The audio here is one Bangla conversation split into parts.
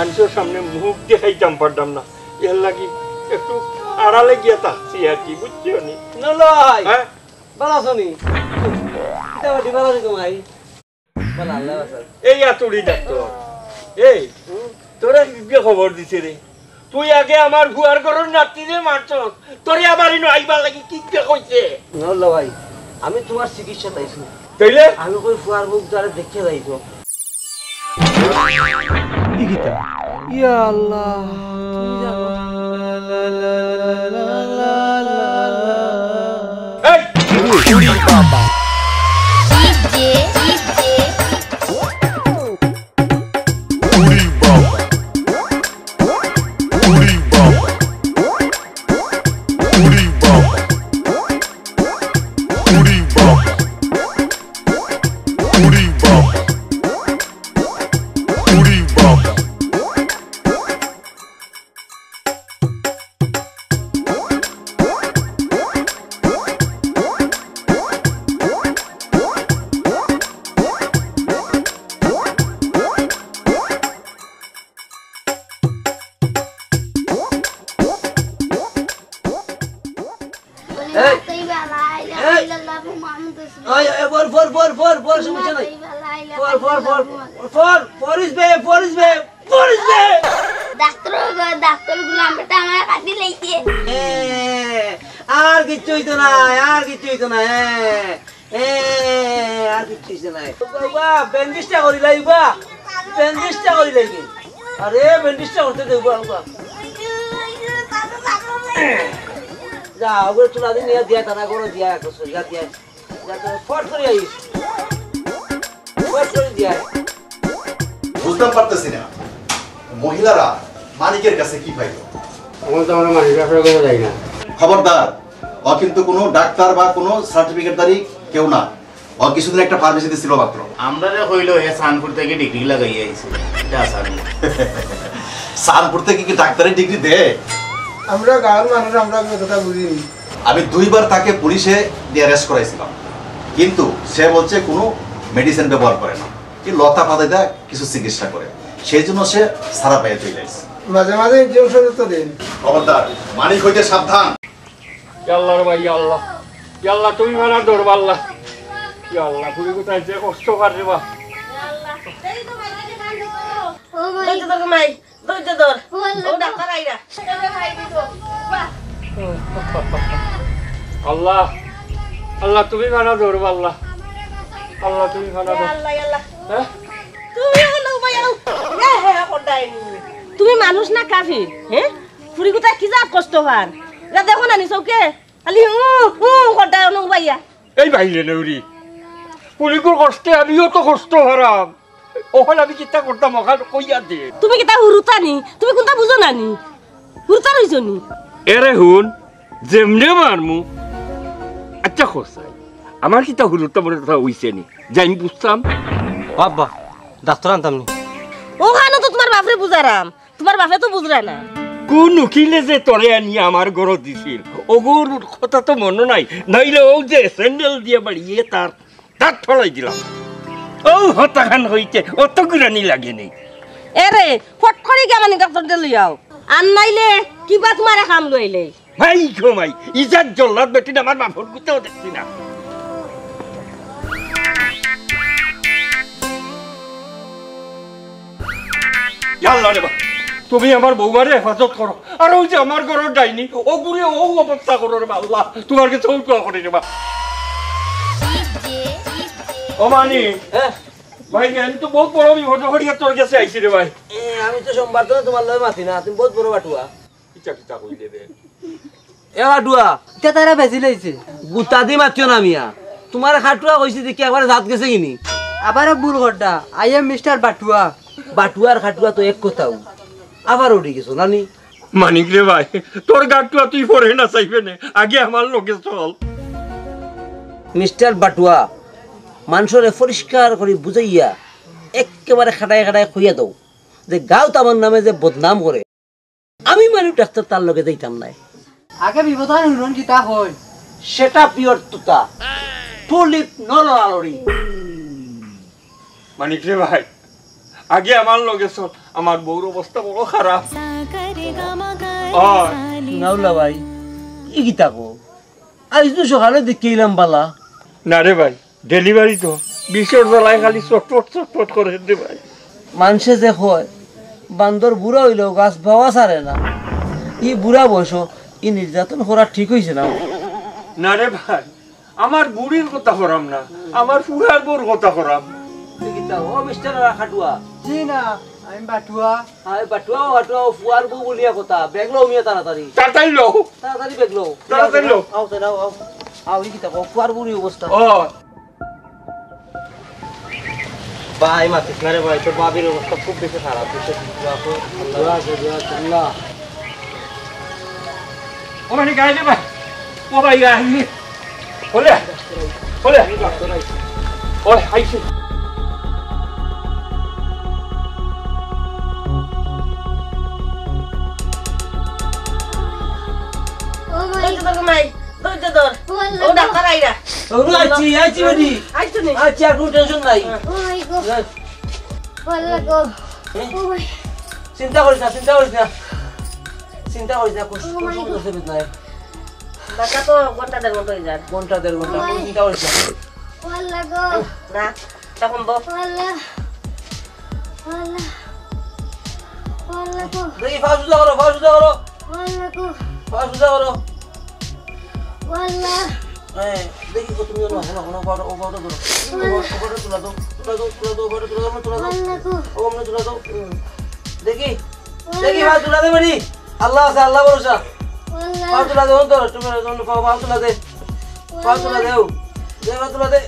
মানুষের সামনে মুখ দেখাইতাম পারতাম না, এর লাগি একটু আড়ালে গিয়া থাকছি আর কি, বুঝছো নি? নলয় বালা শুনি এই আতুরি ডাক্তার, এই তোরা কি খবর দিছে রে? তুই আগে আমার ভুয়ার ঘরের নাতিরে মারছ, তোরে আবার ইনো আইবার লাগি কি কইছে? নল ভাই, আমি তোমার চিকিৎসা চাইছি, তাইলে আমি কই ফুয়ার মুখ দ্বারা দেখে যাইছো। কি গীতা? ইয়া আল্লাহ, তুমি জানো। এই উড়ি বাবা আর কিছু হইতো না, আর কিছু হইতো না, আর কিছু হইতো না। ব্যান্ডেজটা করি লাইবা, ব্যান্ডেজটা করি লাইবি। আরে ব্যান্ডেজটা করতে দেব যা, ওগুলো চুলা দিন দিয়া টানা করে দিয়া যা দিয়া যা, ফট করে আইস, ফট করে দিয়া। বুঝতে পারতেছি না মহিলারা মালিকের কাছে কি পাইল। আমার তো আমরা মালিকের কাছে কোনো যাই না। খবরদার, ও কিন্তু কোনো ডাক্তার বা কোনো সার্টিফিকেটদারি কেউ না, ও কিছুদিন একটা ফার্মেসিতে ছিল মাত্র। আমরা যে কইলো এ সানপুর থেকে ডিগ্রি লাগাই আইছে, এটা আসামি। সানপুর থেকে কি ডাক্তারের ডিগ্রি দেয়? আমরা গাঁয়ের মানুষ, আমরা কথা বুঝিনি। আমি 2 বার তাকে পুলিশে দিয়ে অ্যারেস্ট করাইছিলাম, কিন্তু সে বলছে কোনো মেডিসিন ব্যবহার করে না, কি লতা পাতাইটা কিছু চিকিৎসা করে, সেই জন্য সে সারা পায়ে চলে আসছে। মাঝে মাঝে ইনজেকশন তো দেন। খবরদার, মালিক হইতে সাবধান। আল্লাহর ভাই আল্লাহ, আল্লাহ তুমি মানা দৌড় আল্লাহ, আল্লাহ পুরি কোথায় যে কষ্ট করে বা আল্লাহ, আল্লাহ তুমি মানা দৌড় আল্লাহ, আল্লাহ তুমি মানা দৌড়। তুমি মানুষ না কাফির? হ্যাঁ, পুরি কোথায় কি যা কষ্ট হওয়ার দেখো না নি চৌকে খালি কটায় ভাইয়া। এই ভাইলে নৌরি পুলিকুর কষ্টে আমিও তো কষ্ট হারাম, ওখানে আমি চিন্তা করতাম ওখানে কইয়া দে। তুমি কিতা হুরুতা নি? তুমি কোনটা বুঝো না নি? হুরুতা রইছ নি? এরে হুন যেমনে মারমু। আচ্ছা খোসাই, আমার কিতা হুরুতা মনে কথা হইছে নি যে আমি বুঝতাম? বাবা ডাক্তার আনতাম নি। ওখানে তো তোমার বাপরে বুঝারাম, তোমার বাপে তো বুঝরা না। কোন উকিলে যে তরে আনি আমার ঘর দিছিল ওগুর কথা তো মনে নাই, নাইলে ও যে স্যান্ডেল দিয়ে বাড়িয়ে তার তার ঠলাই দিলাম। ও হতাখান হইতে অত গুরানি লাগেনি। এরে ফট করে গামানি ডাক্তার দে লইয়াও, আর নাইলে কিবা তোমার কাম লইলে। ভাই ঘুমাই ইজাত জল্লাদ বেটি আমার বাপর গুতেও দেখছি না। আল্লাহ রে, তুমি আমার বৌমারে হেফাজত করো, আর ওই যে আমার ঘরের ডাইনি ও গুড়ে ও অবস্থা করো রে আল্লাহ, তোমার কাছে করে রে বা। ও মানি ভাই, আমি তো বহুত বড় বিপদ করিয়া তোর কাছে আইছি রে ভাই। আমি তো সোমবার তো তোমার লয় মাতি না, তুমি বহুত বড় বাটুয়া। কিটা কিটা কই দেবে এ বাটুয়া, এটা তারা বেশি লইছে। গুতা দি মাতিও না মিয়া, তোমার খাটুয়া কইছি দেখি একবারে জাত গেছে কিনি। আবার ভুল করটা, আই এম মিস্টার বাটুয়া। বাটুয়ার খাটুয়া তো এক কথাও আবার উঠে গেছো নানি মানিক রে ভাই তোর গাটুয়া তুই পরে না চাইবে না আগে আমার লোকে চল মিস্টার বাটুয়া মানুষরে পরিষ্কার করে বুঝাইয়া একেবারে খাটায় খাটায় খুইয়া দাও যে গাঁও তামার নামে যে বদনাম করে আমি মানুষ ডাক্তার তার লগে যাইতাম নাই আগে বিপদান হুরন কিতা হয় সেটা পিওর তুতা পুলিপ নলরালরি মানিক রে ভাই আগে আমার লগে চল আমার বউর অবস্থা বড় খারাপ নাউলা ভাই কি গীতা কো আজ তো সকালে দেখে এলাম বালা না রে ভাই ডেলিভারি তো বিষের জ্বালায় খালি চটপট করে দে ভাই মানুষে যে হয় বান্দর বুড়া হইলেও গাছ ভাওয়া ছাড়ে না ই বুড়া বয়স ই নির্যাতন করা ঠিক হয়েছে না না রে ভাই আমার বুড়ির কথা করাম না আমার ফুরার বউর কথা করাম ও মিস্টার খাটুয়া জি না আমি বাটুয়া হাই বাটুয়া হাটুয়া ফুয়ার বউ বলিয়া কথা বেগলো মিয়া তাড়াতাড়ি তাড়াতাড়ি লো তাড়াতাড়ি বেগলো তাড়াতাড়ি লো আও তো নাও আও আও ই কিতা কো ফুয়ার বুড়ি অবস্থা ও ভাই মাতিস না রে ভাই তোর বাবির অবস্থা খুব বেশি খারাপ বেশি আল্লাহ ও মানে গাইলে ভাই ও ভাই গাইলে বলে ও আইছি আইছি বেডি আচ্ছা কোনো টেনশন নাই চিন্তা করিস না কষ্ট নাই ঘন্টা দেড় ঘন্টা চিন্তা করিস না দেখি ফাঁসুদা করো দেখি তুমি দেখি ভাই তুলা দে বেরি আল্লাহ আছে আল্লাহ ভরসা পা তুলা দে অন্তর তুমি পা তুলা দে দেও দে পা তুলা দে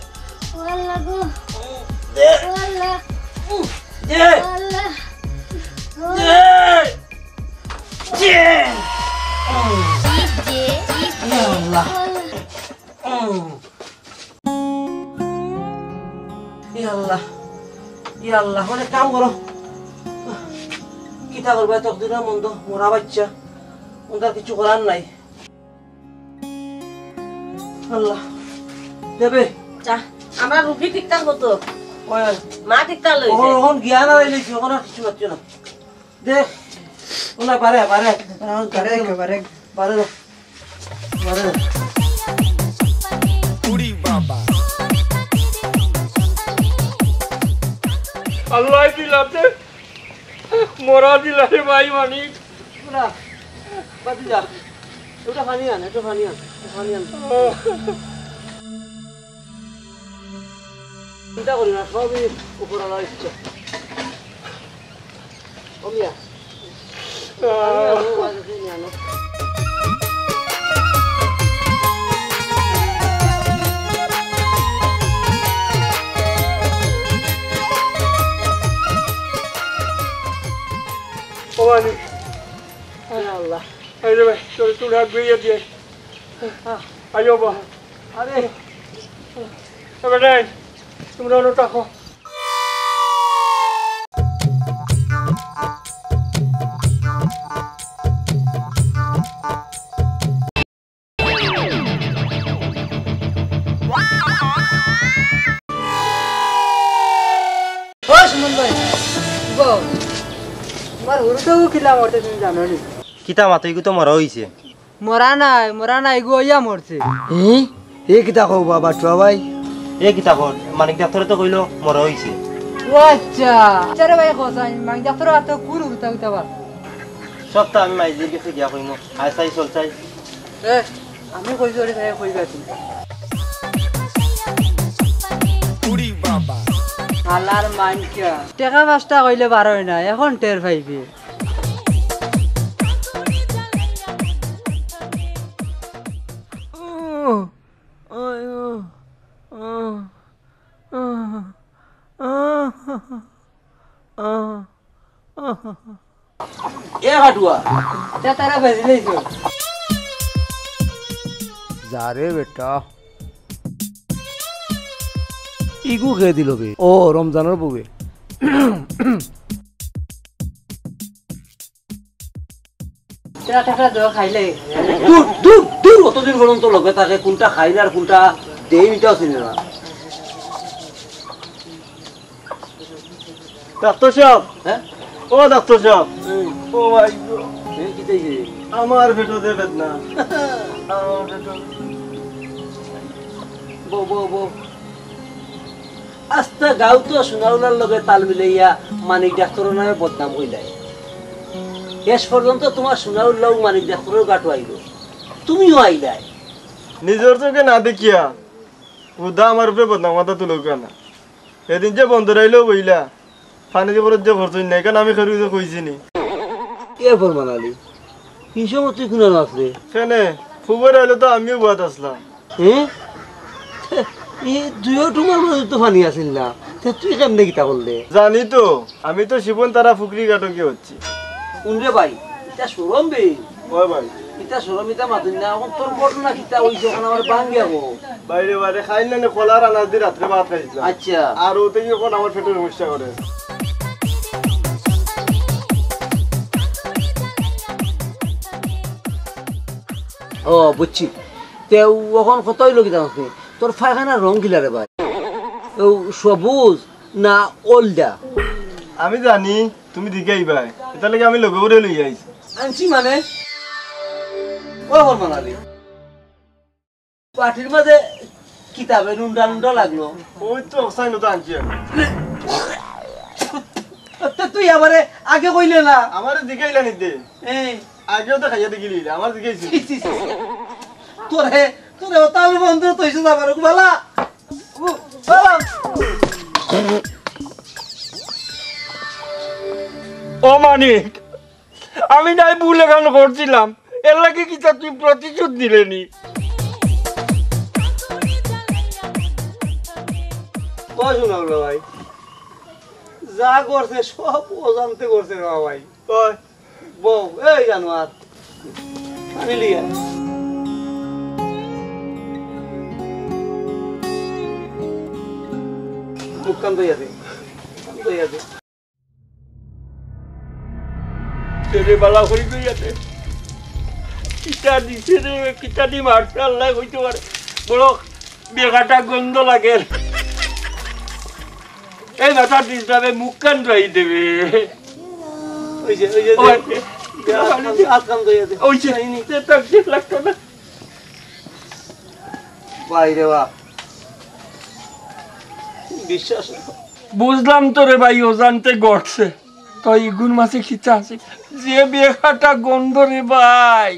আল্লাহ অনেক কাম করো কিতা করবা তকদিরা মন্দ মোরা বাচ্চা ওদের কিছু করার নাই আল্লাহ দেবে আমরা রুগী ঠিকঠাক মতো মা ঠিকঠাক লইছে ওহন জ্ঞান আর লইছি ওহন কিছু পাচ্ছি না দেখ ওনা পারে আল্লাহ দিলাতে মরা দিলারে ভাই মানিক ওনা বাতি যা এটা পানি আন চিন্তা করি না সবই উপর আলার ইচ্ছা ও মিয়া আল্লাহ আরে ভাই তোর হাত বেরিয়ে দিয়ে আইও বা আরে এবারে তোমরা অন্য টাকা কিতা মাতো ইগু তো মরা হইছে মরা নাই গো ইয়া মরছে এ কিতা কও বাবা টুয়া ভাই এ কিতা কর মানিক ডাক্তারে তো কইলো মরা হইছে ও আচ্ছা চারে ভাই খোসাই মাং ডাক্তার আত কুরু গুতা বা সবটা আমি মাইজির কাছে গিয়া কইমু আইসাই চলছাই এ আমি কই জরে তাই কইবা তুমি পুরি বাবা হালার মানকা টাকা পাঁচটা কইলে 12 না এখন টের পাইবে এ হাটুয়া তারা বেজি লইছো যারে বেটা ইগু খেয়ে দিল বে ও রমজানের বউয়ে টাকা দাও খাইলে দূর দূর দূর অতদিন পর্যন্ত লগে থাকে কোনটা খাই না আর কোনটা দেই নিটাও চিনে না ডাক্তার সাহেব হ্যাঁ ও ডাক্তার সাহেব ও ভাই কি চাইছে আমার পেটো দে বেদনা আমার পেটো বো বো বো আস্তে গাঁও তো সোনাউলার লগে তাল মিলাইয়া মানিক ডাক্তারের নামে বদনাম হইলাই শেষ পর্যন্ত তোমার সোনাউল্লাহ মানিক ডাক্তারের গাটো আইল তুমিও আইলাই নিজের চোখে না দেখিয়া উদা আমার উপরে বদনাম কথা তুলো কেনা এদিন যে বন্ধ রাইলেও বইলা পানি দিয়ে যে খরচ নাই কেন আমি খেরু কইছি নি কে ফরমান আলী কি সময় তুই কোন আসলে কেনে ফুবর আইলে তো আমিও বাদ আসলাম হ্যাঁ দুইও তোমার মধ্যে তো পানি আসিল না তুই কেমনে কিতা করলে জানি তো আমি তো শিবন তারা ফুকরি কাটকে হচ্ছি উনরে ভাই এটা সরম বে ওই ভাই এটা সরম এটা মাতুন না এখন তোর ঘটনা কিতা হইছে এখন আমার ভাঙ্গে যাবো বাইরে বাইরে খাই না খোলার আনাজ দিয়ে রাত্রে ভাত খাইছিলাম আচ্ছা আর ওতে গিয়ে এখন আমার পেটের সমস্যা করে ও বুঝছি তে এখন কত হইল কিতা আছে তোর ফায়খানার রং গিলা রে ভাই ও সবুজ না ওলডা আমি জানি তুমি দিকেই ভাই এটা লাগে আমি লগে করে লই আইছি আনছি মানে ও ফরমান আলী পাটির মাঝে কিতাবে নুনডা নুনডা লাগলো ওই তো অবস্থায় নতো আনছি আমি তুই আমারে আগে কইলে না আমার দিকেই লানি দে এই আগেও তো খাইয়া দেখিলি আমার দিকেই ছিল তোরে তোরে তাল বন্ধ তৈছে যাবার বালা ও মানিক আমি নাই ভুল এখানে করছিলাম এর লাগে কি তুই প্রতিশোধ দিলেনি শুনাও ভাই যা করছে সব অজান্তে করছে না ভাই বউ এই জানোয়ার আমি লিয়া মুখখান দইয়া দে দইয়া দে রে বালা করি দইয়াতে কিটা দিছে রে কিটা দি মারছে আল্লাহ হইতে পারে বড় বেগাটা গন্ধ লাগে এই মাথা দিসবে মুখ কান ধুই দেবে ওই যে হাত কান দইয়া দে ওই যে নিতে তো ঠিক লাগতো না বাইরে বা বিশ্বাস বুঝলাম তো রে ভাই অজান্তে গড়ছে তো ইগুন মাসে খিচা আছে যে বেগাটা গন্ধ রে ভাই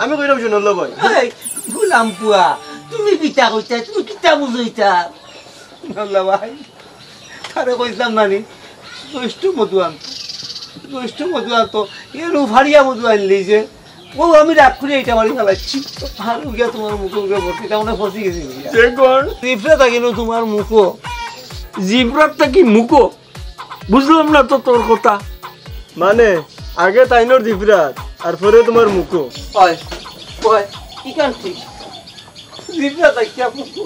আমি কইলাম শুনল ভাই এই গুলাম পুয়া তুমি কিতা কইতা তুমি কিতা বুঝইতা আল্লাহ ভাই তারে কইতাম নানি জ্যৈষ্ঠ মধুয়ান তো এর ভারিয়া মধু আনলি যে ও আমি রাগ করে এইটা মারি ফেলাচ্ছি ভালো গিয়া তোমার মুখে উঠে ভর্তি তেমন ফসি গেছি জিভরে থাকিল তোমার মুখো জিব্রাতটা কি মুখো বুঝলাম না তো তোর কথা মানে আগে তাইনোর দিবরাত আর পরে তোমার মুখো হয় হয় কি কান ঠিক জিভরে থাকিয়া মুখো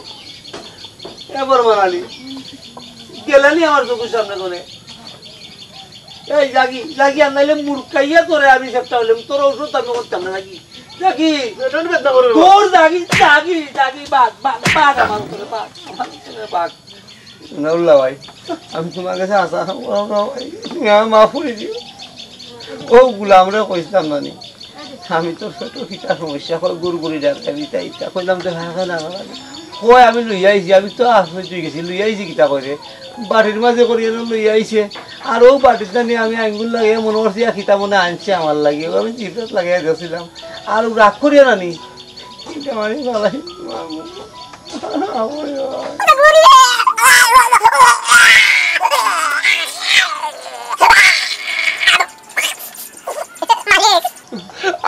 এবার মানালি গেলানি আমার চোখের সামনে কোনে এই জাগি জাগি আনাইলে মুরকাইয়া তোরে আমি সেটা হইলাম তোর ওষুধ আমি করতাম না নাকি জাগি তোর জাগি জাগি জাগি বাঘ বাঘ বাঘ আমার করে বাঘ বাঘ নাউল্লা ভাই আমি তোমার কাছে আসা মাফ করে দিও ও গুলাম রে কইতাম নানি আমি তোর ছোট কিটা সমস্যা কর গুড়গুড়ি ডাক্তার ইটা ইটা কইলাম তো ভাঙা না কয় আমি লই আইছি আমি তো আসলে তুই গেছি লই আইছি কিতা করে বাটির মাঝে করিয়ে লই আইছে আর ও বাটিটা নিয়ে আমি আঙ্গুল লাগিয়ে মনে করছি খিতা মনে আনছে আমার লাগে আমি জিপত লাগাই দিয়েছিলাম আর রাগ করিয়া নানি মানে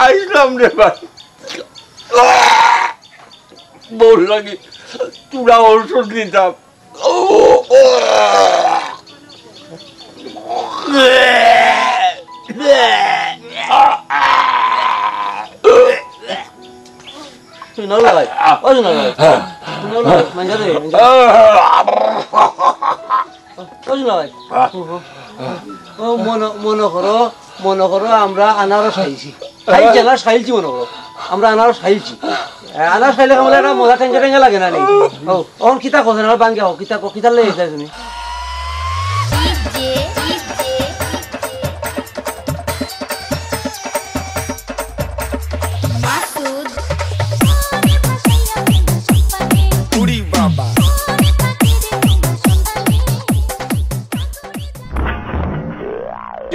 আইসলাম রে ভাই বল লাগে তুরা ওষুধ নিতাম সুনাউল্লাহ ভাই ও সুনাউল্লাহ ভাই সুনাউল্লাহ ভাই মাঞ্জা দে ও সুনাউল্লাহ ভাই ও মনে করো আমরা আনারস খাইছি খাইছি না খাইছি মনে করো আমরা আনারস খাইছি আনারস খাইলে আমাদের একটা মজা টেঙ্গা লাগে না নি ও অন কিতা কথা না বাঙ্গা ও কিতা লেগে যায় তুমি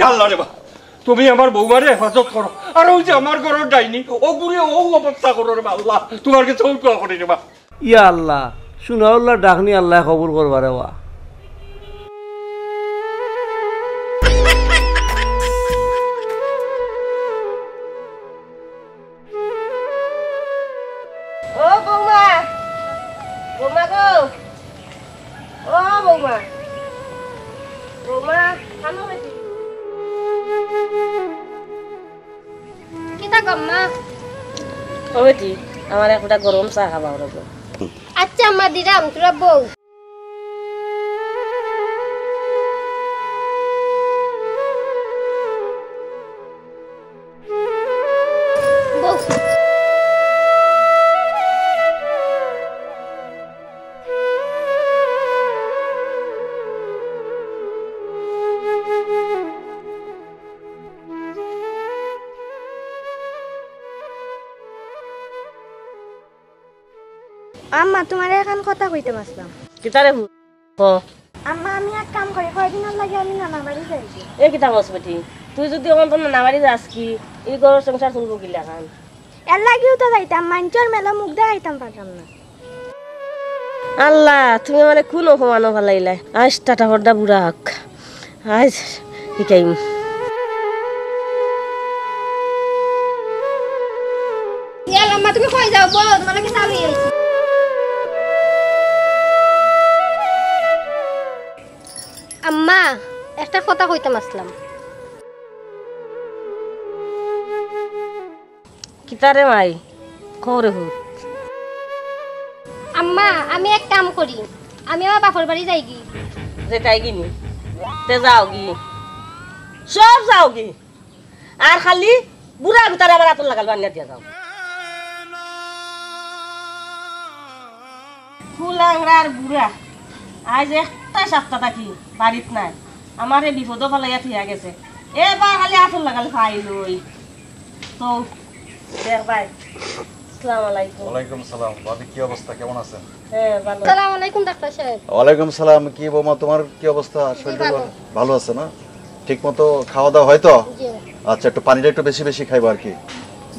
আল্লাহ রে বা তুমি আমার বৌমারে হেফাজত করো আর ওই যে আমার ঘরের ডাইনি ও ঘুরে ও অবস্থা করো রে বা আল্লাহ তোমার কাছে ওই দোয়া করি রে বা ইয়া আল্লাহ সুনাউল্লাহ ডাকনি আল্লাহ কবুল করবারে ওয়া ও বৌমা বৌমা গো ও বৌমা বৌমা খানো বেটি কিতা কম্মা ও বেটি আমার একটা গরম চা খাবা ওরা আচ্ছা আম্মা দিরাম তোরা বউ আম্মা তোমার এখন কথা কইতে পারলাম কিতারে ও আম্মা আমি এক কাম করি কয়দিন লাগে আমি নানা বাড়ি যাইছি এ কিতা বস বেটি তুই যদি অন্তত না বাড়ি যাস কি এই ঘর সংসার চলবো কিলা খান এর লাগিও তো যাইতাম মাঞ্চর মেলা মুখ দেখাইতাম পারতাম না আল্লাহ তুমি মানে কোন অপমানো ভালাইলাই আজ টাটা হরদা বুড়া হক আজ শিকাইম ইয়াল আম্মা তুমি কই যাও বলো তোমার কি চাবি আইছি আম্মা একটা কথা কইতাম আসলাম কিতারে মাই খরে হু আম্মা আমি এক কাম করি আমি আমার বাপর বাড়ি যাই কি যেটাই গিনি তে যাও গি সব যাও গি আর খালি বুড়া ভিতরে আবার আতর লাগাল বানিয়ে দিয়া যাও ফুলাংরার বুড়া আজ একটা সপ্তাহ থাকি বাড়িত নাই আমারে বিপদ ফলাইয়া থিয়া গেছে এবার খালি আতর লাগাল ফাইলই তো দেখ ভাই আসসালামু আলাইকুম ওয়ালাইকুম সালাম ভাবি কি অবস্থা কেমন আছেন হ্যাঁ ভালো আসসালামু আলাইকুম ডাক্তার সাহেব ওয়ালাইকুম সালাম কি বৌমা তোমার কি অবস্থা শরীরটা ভালো আছে না ঠিকমতো খাওয়া দাওয়া হয় তো জি আচ্ছা একটু পানিটা একটু বেশি বেশি খাইবা আর কি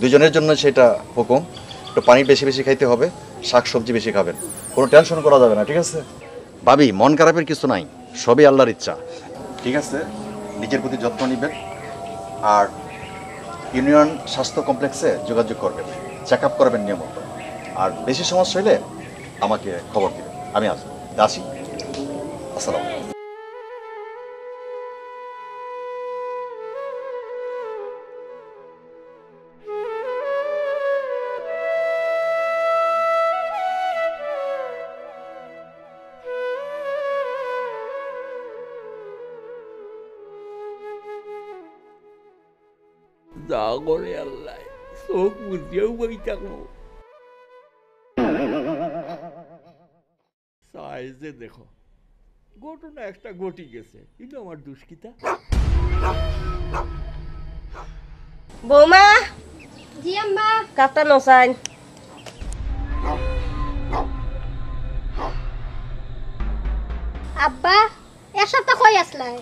দুজনের জন্য সেটা হুকুম একটু পানি বেশি বেশি খাইতে হবে শাকসবজি বেশি খাবেন কোনো টেনশন করা যাবে না ঠিক আছে ভাবি মন খারাপের কিছু নাই সবই আল্লাহর ইচ্ছা ঠিক আছে নিজের প্রতি যত্ন নেবেন আর ইউনিয়ন স্বাস্থ্য কমপ্লেক্সে যোগাযোগ করবেন চেক আপ করবেন নিয়মিত আর বেশি সমস্যা হলে আমাকে খবর দিবেন আমি আসি আসসালাম যা করে আল্লাহ চোখ বুঝিয়েও বই থাকবো সাইজে দেখো ঘটনা একটা ঘটি গেছে কিন্তু আমার দুষ্কিতা বৌমা জি আম্মা কাপটা নসাইন আব্বা এক সপ্তাহ কই আসলাই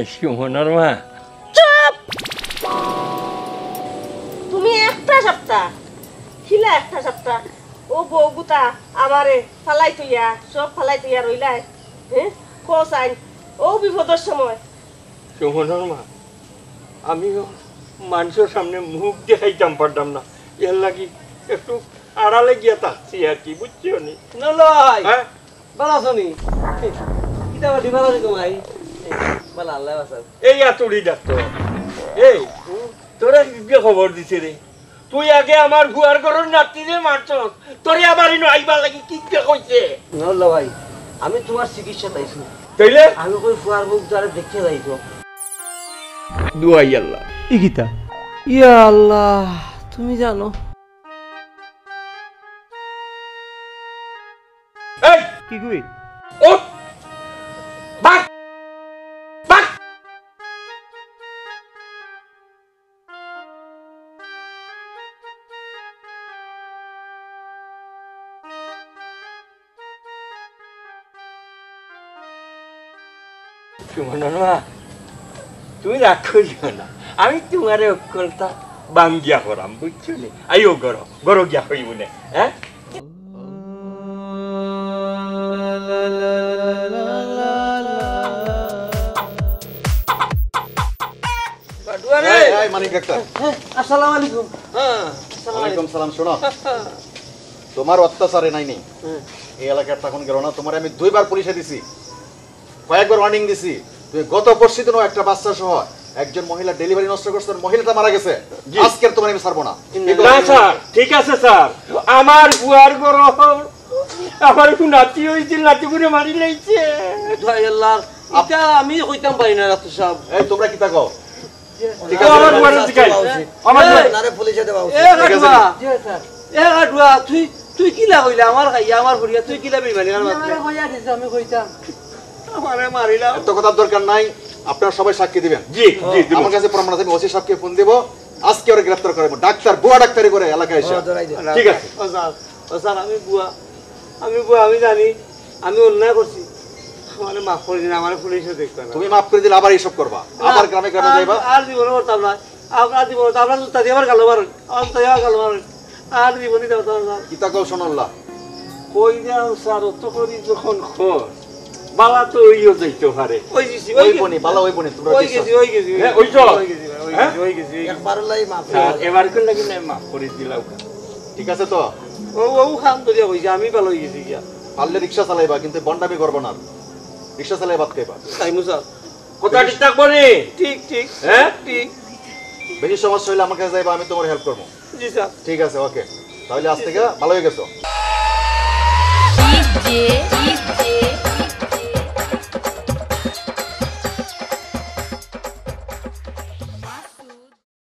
সুমনার মা চুপ তুমি একটা সপ্তাহ খিলা একটা সপ্তাহ ও বউগুতা আমারে ফালাই তুইয়া সব ফালাই তুইয়া রইলাই হ্যাঁ কোসাইন ও বিপদের সময় সুমনার মা আমিও মানুষের সামনে মুখ দেখাইতাম পারতাম না এর লাগি একটু আড়ালে গিয়া থাকছি আর কি, বুঝছো নি? নলয় হ্যাঁ ভালো আছো নি? কিতা বাড়ি ভালো আছি তোমায়? ভালো আল্লাহ বাসার। এই আতুড়ি ডাক্তার, এই তোরা কি খবর দিছে রে? তুই আগে আমার বুয়ার ঘরের নাতিরে মারছ, তোরে আবার ইনো আইবা লাগি কি কইছে? নল ভাই, আমি তোমার চিকিৎসা চাইছি। তাইলে আমি কই ফুয়ার মুখ দ্বারা দেখতে যাইতো। দুয়াই আল্লাহ। ইগিতা ইয়া আল্লাহ, তুমি জানো এই কি কই? ওঠ বাক বাক। তুমি রাগ করিও না, আমি তোমার অক্ষরটা বাঙ্গিয়া করাম, বুঝছো নি? আইও গরো গরো গিয়া হইব না। হ্যাঁ মানিক ডাক্তার, আসসালামু আলাইকুম। ওয়ালাইকুম সালাম। শোনো, তোমার অত্যাচারে নাই নেই এই এলাকার তখন গেল না। তোমার আমি 2বার পুলিশে দিছি, কয়েকবার ওয়ার্নিং দিছি। তুমি গত পরশু দিনও একটা বাচ্চা সহ একজন মহিলা ডেলিভারি নষ্ট করছে, মহিলাটা মারা গেছে। আজকের তোমার আমি ছাড়বো না। না স্যার, ঠিক আছে স্যার, আমার বুয়ার গরম আমার একটু নাতি হয়েছিল, নাতি করে মারি লাইছে। দোহাই আল্লাহর, এটা আমি কইতাম পারি না ডাক্তার সাহেব। এই তোমরা কি থাকো? ঠিক আমার আছে, বুয়ারে শিখাই, আমার নারে পুলিশে দেওয়া উচিত। এ কাটুয়া, জি স্যার। এ কাটুয়া, তুই কিলা কইলা আমার খাইয়া আমার ভরিয়া, তুই কিলা বেইমানি আর মারতে? আমি কইয়া দিছি, আমি কইতাম আমারে মারিলা। এত কথার দরকার নাই, আপনারা সবাই সাক্ষী দিবেন। জি জি, আমার কাছে প্রমাণ আছে, আমি ওসি সাহেবকে ফোন দেব, আজকে ওরা গ্রেফতার করব। ডাক্তার বুয়া ডাক্তারি করে এলাকায় এসে। ঠিক আছে। ও স্যার, আমি বুয়া, আমি জানি আমি অন্যায় করছি, আমারে মাফ করে দিন, আমারে পুলিশে দেখতে না। তুমি মাফ করে দিলে আবার এইসব করবা, আবার গ্রামে গ্রামে যাইবা। আর জীবনে করতাম না, আপনার জীবনে তো আপনার জুতা দিয়ে আবার গালো মারুন, আমার জুতা দিয়ে আবার গালো মারুন, আর জীবনই দেবো স্যার। কি তাকো শোনাল্লাহ, কই যাও স্যার, অত করি যখন খোঁজ বালা তো ওইও যাইতে পারে। ওই গেছি, ওই বনি ভালো, ওই বনি তোমরা ওই গেছি, ওই গেছি, হ্যাঁ, ওই তো। ওই গেছি। একবার লাই মাফ স্যার এবার কোন লাগি না মাফ করে দিলাও। ঠিক আছে তো? ও খান তো দিয়া কইছে, আমি ভালো হয়ে গেছি গিয়া। পারলে রিক্সা চালাইবা, কিন্তু বন্ডামি করবো না। রিক্সা চালাই বাদ খাইবা। তাইমু স্যার, কথা ঠিক থাকবো নি? ঠিক ঠিক, হ্যাঁ ঠিক। বেশি সমস্যা হইলে আমার কাছে যাইবা, আমি তোমার হেল্প করবো। জি স্যার। ঠিক আছে, ওকে, তাহলে আজ থেকে ভালো হয়ে গেছো।